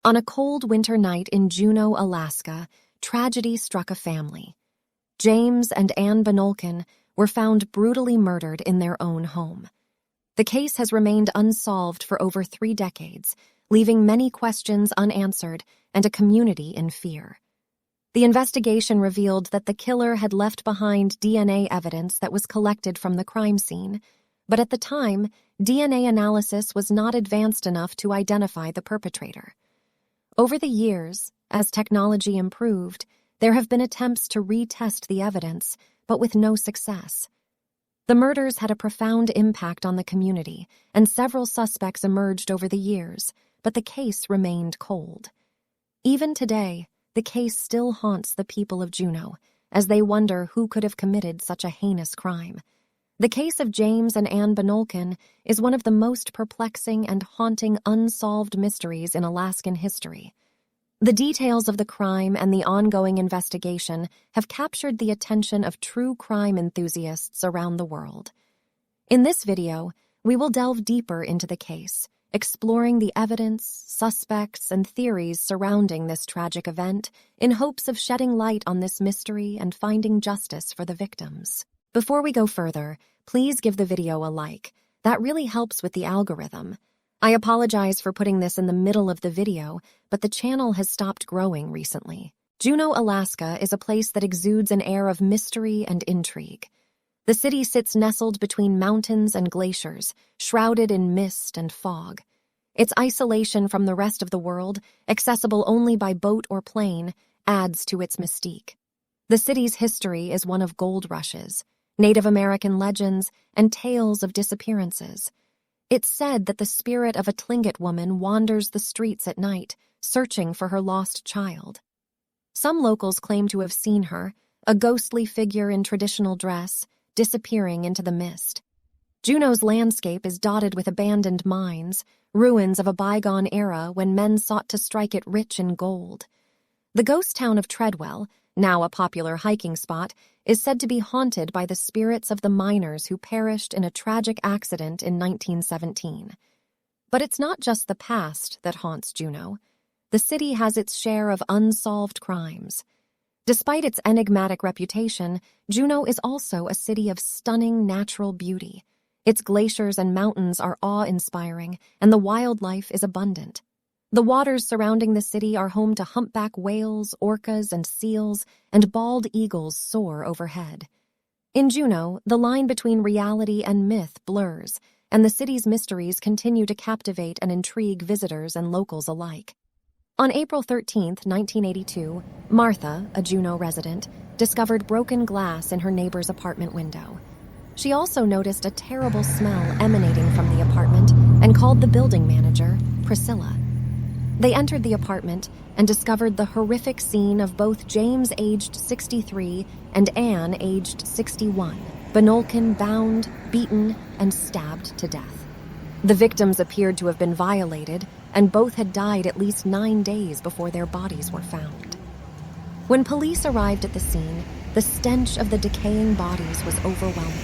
On a cold winter night in Juneau, Alaska, tragedy struck a family. James and Anne Benolken were found brutally murdered in their own home. The case has remained unsolved for over 3 decades, leaving many questions unanswered and a community in fear. The investigation revealed that the killer had left behind DNA evidence that was collected from the crime scene, but at the time, DNA analysis was not advanced enough to identify the perpetrator. Over the years, as technology improved, there have been attempts to retest the evidence, but with no success. The murders had a profound impact on the community, and several suspects emerged over the years, but the case remained cold. Even today, the case still haunts the people of Juneau, as they wonder who could have committed such a heinous crime. The case of James and Anne Benolken is one of the most perplexing and haunting unsolved mysteries in Alaskan history. The details of the crime and the ongoing investigation have captured the attention of true crime enthusiasts around the world. In this video, we will delve deeper into the case, exploring the evidence, suspects, and theories surrounding this tragic event in hopes of shedding light on this mystery and finding justice for the victims. Before we go further, please give the video a like. That really helps with the algorithm. I apologize for putting this in the middle of the video, but the channel has stopped growing recently. Juneau, Alaska is a place that exudes an air of mystery and intrigue. The city sits nestled between mountains and glaciers, shrouded in mist and fog. Its isolation from the rest of the world, accessible only by boat or plane, adds to its mystique. The city's history is one of gold rushes, Native American legends, and tales of disappearances. It's said that the spirit of a Tlingit woman wanders the streets at night, searching for her lost child. Some locals claim to have seen her, a ghostly figure in traditional dress, disappearing into the mist. Juneau's landscape is dotted with abandoned mines, ruins of a bygone era when men sought to strike it rich in gold. The ghost town of Treadwell, now a popular hiking spot, is said to be haunted by the spirits of the miners who perished in a tragic accident in 1917. But it's not just the past that haunts Juneau. The city has its share of unsolved crimes. Despite its enigmatic reputation, Juneau is also a city of stunning natural beauty. Its glaciers and mountains are awe-inspiring, and the wildlife is abundant. The waters surrounding the city are home to humpback whales, orcas, and seals, and bald eagles soar overhead. In Juneau, the line between reality and myth blurs, and the city's mysteries continue to captivate and intrigue visitors and locals alike. On April 13, 1982, Martha, a Juneau resident, discovered broken glass in her neighbor's apartment window. She also noticed a terrible smell emanating from the apartment and called the building manager, Priscilla. They entered the apartment and discovered the horrific scene of both James, aged 63, and Anne, aged 61, Benolken bound, beaten, and stabbed to death. The victims appeared to have been violated, and both had died at least 9 days before their bodies were found. When police arrived at the scene, the stench of the decaying bodies was overwhelming.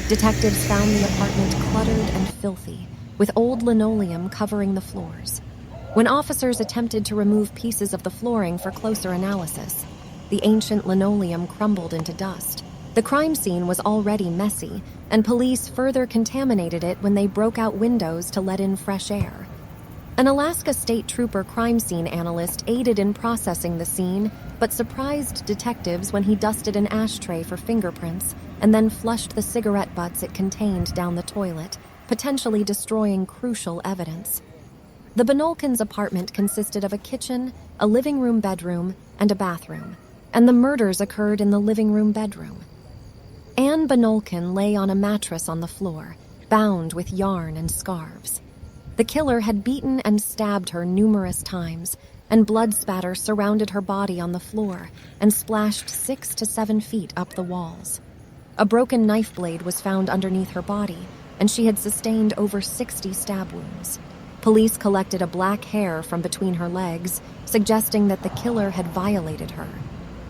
Detectives found the apartment cluttered and filthy, with old linoleum covering the floors. When officers attempted to remove pieces of the flooring for closer analysis, the ancient linoleum crumbled into dust. The crime scene was already messy, and police further contaminated it when they broke out windows to let in fresh air. An Alaska State Trooper crime scene analyst aided in processing the scene, but surprised detectives when he dusted an ashtray for fingerprints and then flushed the cigarette butts it contained down the toilet, potentially destroying crucial evidence. The Benolkens' apartment consisted of a kitchen, a living room bedroom, and a bathroom, and the murders occurred in the living room bedroom. Anne Benolken lay on a mattress on the floor, bound with yarn and scarves. The killer had beaten and stabbed her numerous times, and blood spatter surrounded her body on the floor and splashed 6 to 7 feet up the walls. A broken knife blade was found underneath her body, and she had sustained over 60 stab wounds. Police collected a black hair from between her legs, suggesting that the killer had violated her.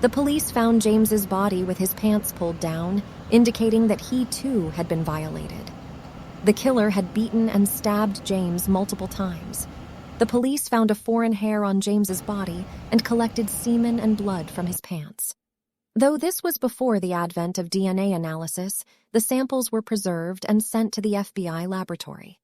The police found James's body with his pants pulled down, indicating that he too had been violated. The killer had beaten and stabbed James multiple times. The police found a foreign hair on James's body and collected semen and blood from his pants. Though this was before the advent of DNA analysis, the samples were preserved and sent to the FBI laboratory.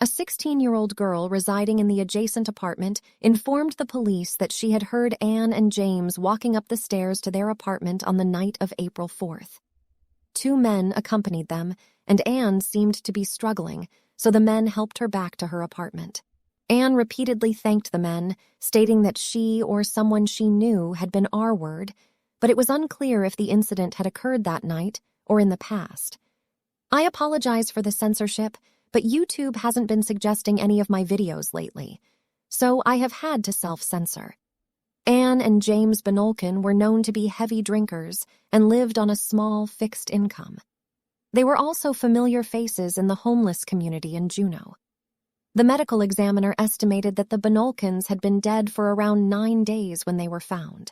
A 16-year-old girl residing in the adjacent apartment informed the police that she had heard Anne and James walking up the stairs to their apartment on the night of April 4th. 2 men accompanied them, and Anne seemed to be struggling, so the men helped her back to her apartment. Anne repeatedly thanked the men, stating that she or someone she knew had been R-word, but it was unclear if the incident had occurred that night or in the past. I apologize for the censorship, but YouTube hasn't been suggesting any of my videos lately, so I have had to self-censor. Anne and James Benolken were known to be heavy drinkers and lived on a small, fixed income. They were also familiar faces in the homeless community in Juneau. The medical examiner estimated that the Benolkens had been dead for around 9 days when they were found.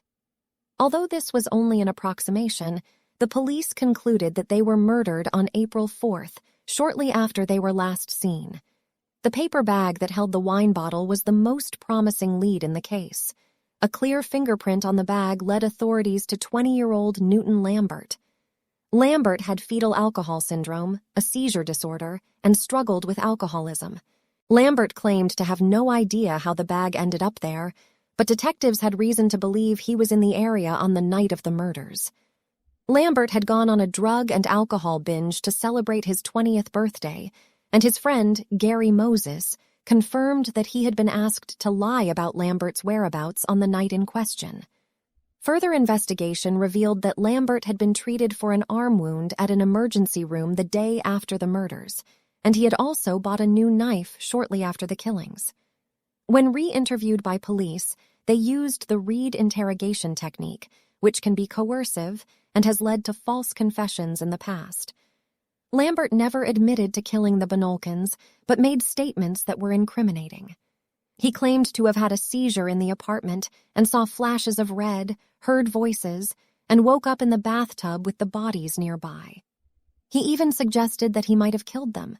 Although this was only an approximation, the police concluded that they were murdered on April 4th, shortly after they were last seen. The paper bag that held the wine bottle was the most promising lead in the case. A clear fingerprint on the bag led authorities to 20-year-old Newton Lambert. Lambert had fetal alcohol syndrome, a seizure disorder, and struggled with alcoholism. Lambert claimed to have no idea how the bag ended up there, but detectives had reason to believe he was in the area on the night of the murders. Lambert had gone on a drug and alcohol binge to celebrate his 20th birthday, and his friend, Gary Moses, confirmed that he had been asked to lie about Lambert's whereabouts on the night in question. Further investigation revealed that Lambert had been treated for an arm wound at an emergency room the day after the murders, and he had also bought a new knife shortly after the killings. When re-interviewed by police, they used the Reed interrogation technique, which can be coercive and has led to false confessions in the past. Lambert never admitted to killing the Benolkens, but made statements that were incriminating. He claimed to have had a seizure in the apartment and saw flashes of red, heard voices, and woke up in the bathtub with the bodies nearby. He even suggested that he might have killed them.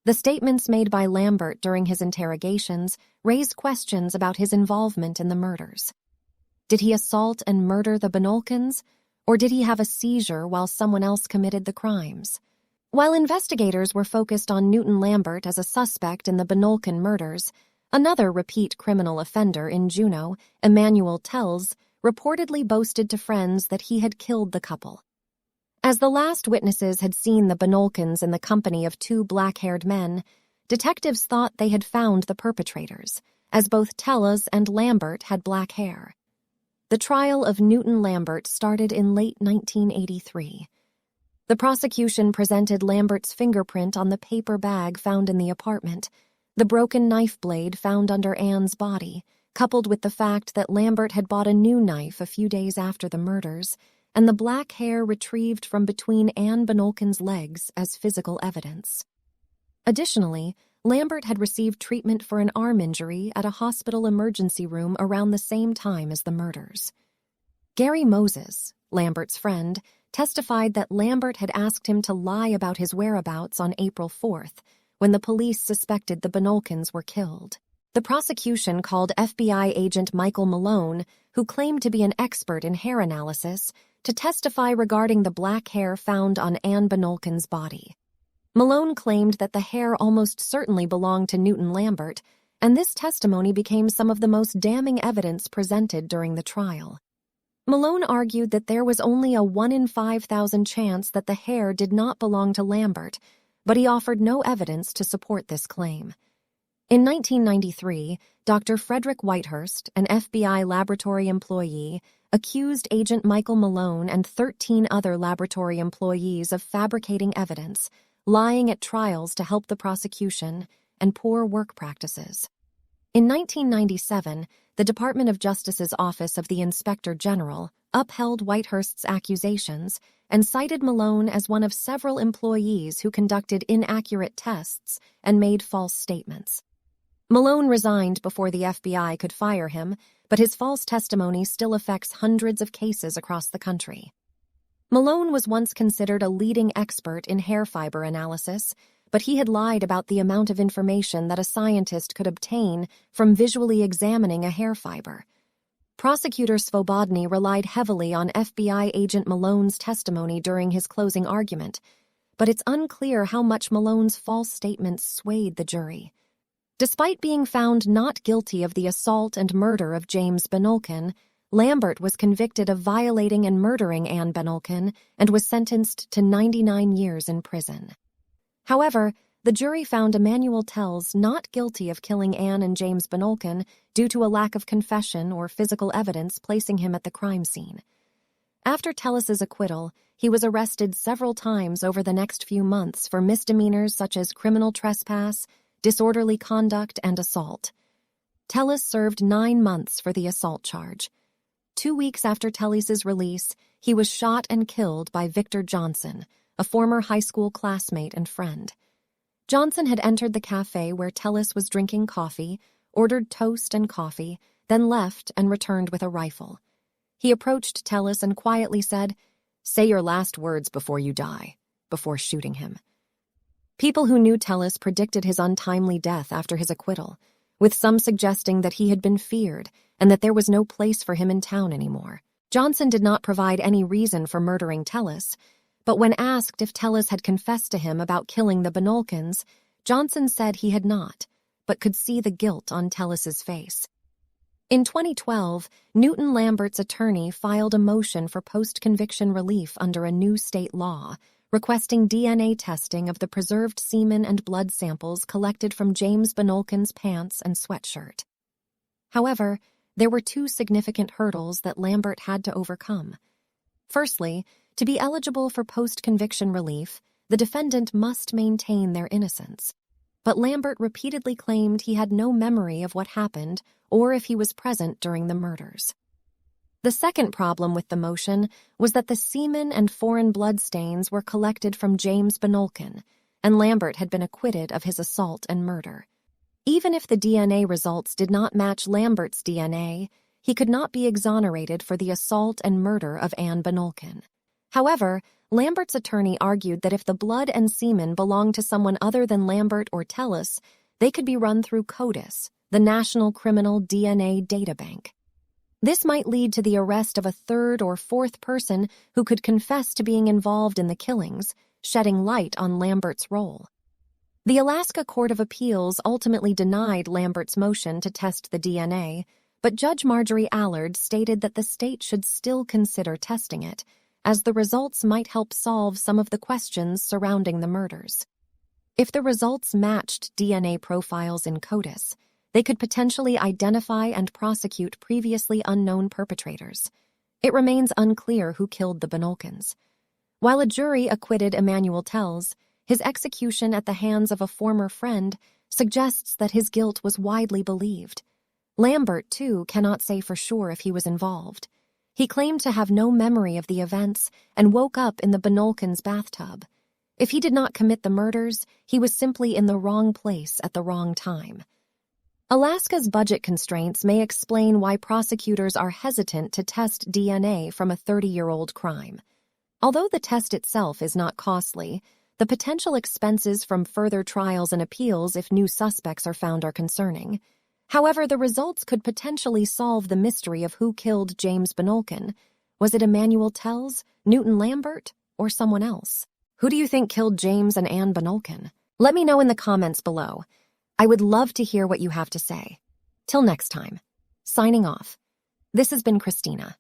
The statements made by Lambert during his interrogations raised questions about his involvement in the murders. Did he assault and murder the Benolkens, or did he have a seizure while someone else committed the crimes? While investigators were focused on Newton Lambert as a suspect in the Benolken murders, another repeat criminal offender in Juneau, Emmanuel Tells, reportedly boasted to friends that he had killed the couple. As the last witnesses had seen the Benolkens in the company of 2 black-haired men, detectives thought they had found the perpetrators, as both Tellas and Lambert had black hair. The trial of Newton Lambert started in late 1983. The prosecution presented Lambert's fingerprint on the paper bag found in the apartment, the broken knife blade found under Anne's body, coupled with the fact that Lambert had bought a new knife a few days after the murders, and the black hair retrieved from between Anne Benolken's legs as physical evidence. Additionally, Lambert had received treatment for an arm injury at a hospital emergency room around the same time as the murders. Gary Moses, Lambert's friend, testified that Lambert had asked him to lie about his whereabouts on April 4th, when the police suspected the Benolkens were killed. The prosecution called FBI agent Michael Malone, who claimed to be an expert in hair analysis, to testify regarding the black hair found on Anne Benolken's body. Malone claimed that the hair almost certainly belonged to Newton Lambert, and this testimony became some of the most damning evidence presented during the trial. Malone argued that there was only a 1 in 5,000 chance that the hair did not belong to Lambert, but he offered no evidence to support this claim. In 1993, Dr. Frederick Whitehurst, an FBI laboratory employee, accused Agent Michael Malone and 13 other laboratory employees of fabricating evidence, lying at trials to help the prosecution, and poor work practices. In 1997, the Department of Justice's Office of the Inspector General upheld Whitehurst's accusations and cited Malone as one of several employees who conducted inaccurate tests and made false statements. Malone resigned before the FBI could fire him, but his false testimony still affects hundreds of cases across the country. Malone was once considered a leading expert in hair fiber analysis, but he had lied about the amount of information that a scientist could obtain from visually examining a hair fiber. Prosecutor Svobodny relied heavily on FBI agent Malone's testimony during his closing argument, but it's unclear how much Malone's false statements swayed the jury. Despite being found not guilty of the assault and murder of James Benolken, Lambert was convicted of violating and murdering Anne Benolken and was sentenced to 99 years in prison. However, the jury found Emmanuel Tells not guilty of killing Anne and James Benolken due to a lack of confession or physical evidence placing him at the crime scene. After Tellis's acquittal, he was arrested several times over the next few months for misdemeanors such as criminal trespass, disorderly conduct, and assault. Tellis served 9 months for the assault charge. 2 weeks after Tellis's release, he was shot and killed by Victor Johnson, a former high school classmate and friend. Johnson had entered the cafe where Tellis was drinking coffee, ordered toast and coffee, then left and returned with a rifle. He approached Tellis and quietly said, "Say your last words before you die," before shooting him. People who knew Tellis predicted his untimely death after his acquittal, with some suggesting that he had been feared and that there was no place for him in town anymore. Johnson did not provide any reason for murdering Tellis, but when asked if Tellis had confessed to him about killing the Benolkens, Johnson said he had not, but could see the guilt on Tellis's face. In 2012, Newton Lambert's attorney filed a motion for post-conviction relief under a new state law, requesting DNA testing of the preserved semen and blood samples collected from James Benolken's pants and sweatshirt. However, there were 2 significant hurdles that Lambert had to overcome. Firstly, to be eligible for post-conviction relief, the defendant must maintain their innocence. But Lambert repeatedly claimed he had no memory of what happened or if he was present during the murders. The second problem with the motion was that the semen and foreign blood stains were collected from James Benolken, and Lambert had been acquitted of his assault and murder. Even if the DNA results did not match Lambert's DNA, he could not be exonerated for the assault and murder of Anne Benolken. However, Lambert's attorney argued that if the blood and semen belonged to someone other than Lambert or Tellis, they could be run through CODIS, the National Criminal DNA Databank. This might lead to the arrest of a 3rd or 4th person who could confess to being involved in the killings, shedding light on Lambert's role. The Alaska Court of Appeals ultimately denied Lambert's motion to test the DNA, but Judge Marjorie Allard stated that the state should still consider testing it, as the results might help solve some of the questions surrounding the murders. If the results matched DNA profiles in CODIS, they could potentially identify and prosecute previously unknown perpetrators. It remains unclear who killed the Benolkens. While a jury acquitted Emmanuel Tells, his execution at the hands of a former friend suggests that his guilt was widely believed. Lambert, too, cannot say for sure if he was involved. He claimed to have no memory of the events and woke up in the Benolkens' bathtub. If he did not commit the murders, he was simply in the wrong place at the wrong time. Alaska's budget constraints may explain why prosecutors are hesitant to test DNA from a 30-year-old crime. Although the test itself is not costly, the potential expenses from further trials and appeals if new suspects are found are concerning. However, the results could potentially solve the mystery of who killed James Benolken. Was it Emmanuel Tells, Newton Lambert, or someone else? Who do you think killed James and Anne Benolken? Let me know in the comments below. I would love to hear what you have to say. Till next time. Signing off. This has been Christina.